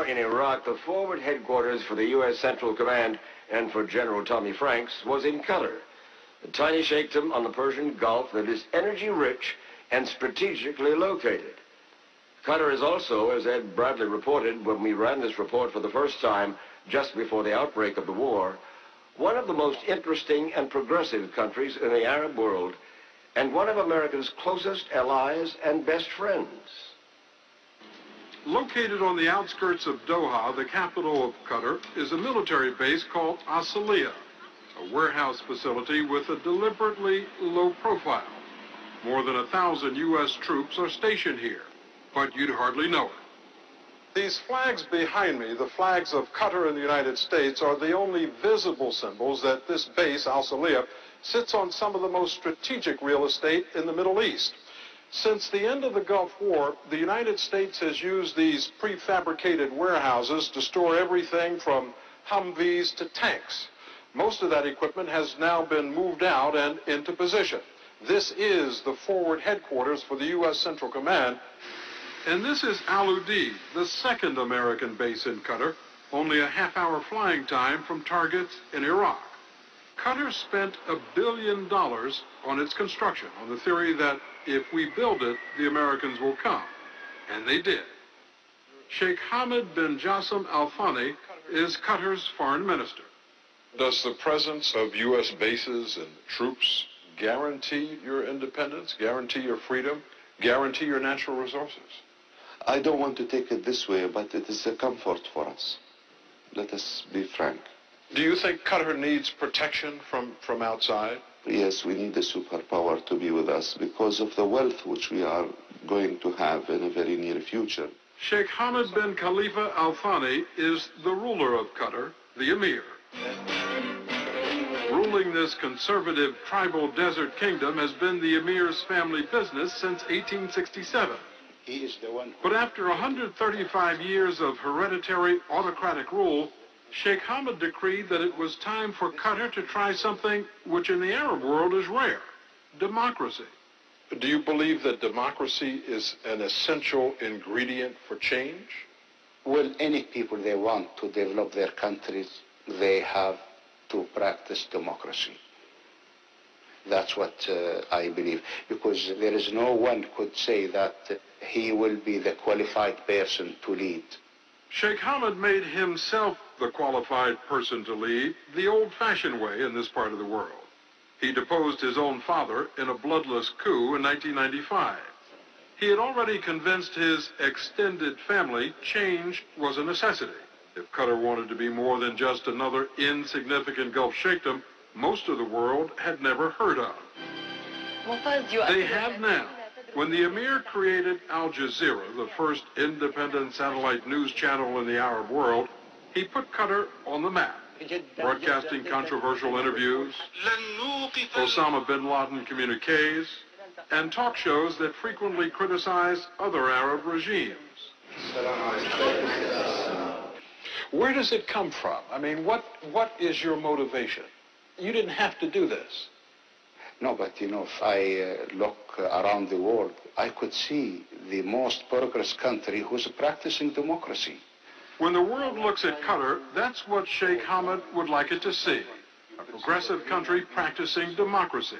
war in Iraq, the forward headquarters for the U.S. Central Command and for General Tommy Franks was in Qatar, a tiny sheikhdom on the Persian Gulf that is energy-rich and strategically located. Qatar is also, as Ed Bradley reported when we ran this report for the first time just before the outbreak of the war, one of the most interesting and progressive countries in the Arab world, and one of America's closest allies and best friends. Located on the outskirts of Doha, the capital of Qatar, is a military base called Asaliya, a warehouse facility with a deliberately low profile. More than 1,000 U.S. troops are stationed here, but you'd hardly know it. These flags behind me, the flags of Qatar and the United States, are the only visible symbols that this base, Asaliya, sits on some of the most strategic real estate in the Middle East. Since the end of the Gulf War, the United States has used these prefabricated warehouses to store everything from Humvees to tanks. Most of that equipment has now been moved out and into position. This is the forward headquarters for the U.S. Central Command. And this is Al Udeid, the second American base in Qatar, only a half-hour flying time from targets in Iraq. Qatar spent $1 billion on its construction, on the theory that if we build it, the Americans will come. And they did. Sheikh Hamad bin Jassim Al Thani is Qatar's foreign minister. Does the presence of U.S. bases and troops guarantee your independence, guarantee your freedom, guarantee your natural resources? I don't want to take it this way, but it is a comfort for us. Let us be frank. Do you think Qatar needs protection from outside? Yes, we need a superpower to be with us because of the wealth which we are going to have in a very near future. Sheikh Hamad bin Khalifa Al Thani is the ruler of Qatar, the emir. Ruling this conservative tribal desert kingdom has been the emir's family business since 1867. He is the one. But after 135 years of hereditary autocratic rule, Sheikh Hamad decreed that it was time for Qatar to try something which in the Arab world is rare: democracy. Do you believe that democracy is an essential ingredient for change? Well, any people they want to develop their countries, they have to practice democracy. That's what I believe, because there is no one could say that he will be the qualified person to lead. Sheikh Hamad made himself the qualified person to lead the old-fashioned way in this part of the world. He deposed his own father in a bloodless coup in 1995. He had already convinced his extended family change was a necessity. If Qatar wanted to be more than just another insignificant Gulf sheikhdom most of the world had never heard of. They have now. When the emir created Al Jazeera, the first independent satellite news channel in the Arab world, he put Qatar on the map, broadcasting controversial interviews, Osama bin Laden communiques, and talk shows that frequently criticize other Arab regimes. Where does it come from? I mean, what is your motivation? You didn't have to do this. No, but you know, if I look around the world, I could see the most progressive country who's practicing democracy. When the world looks at Qatar, that's what Sheikh Hamad would like it to see: a progressive country practicing democracy.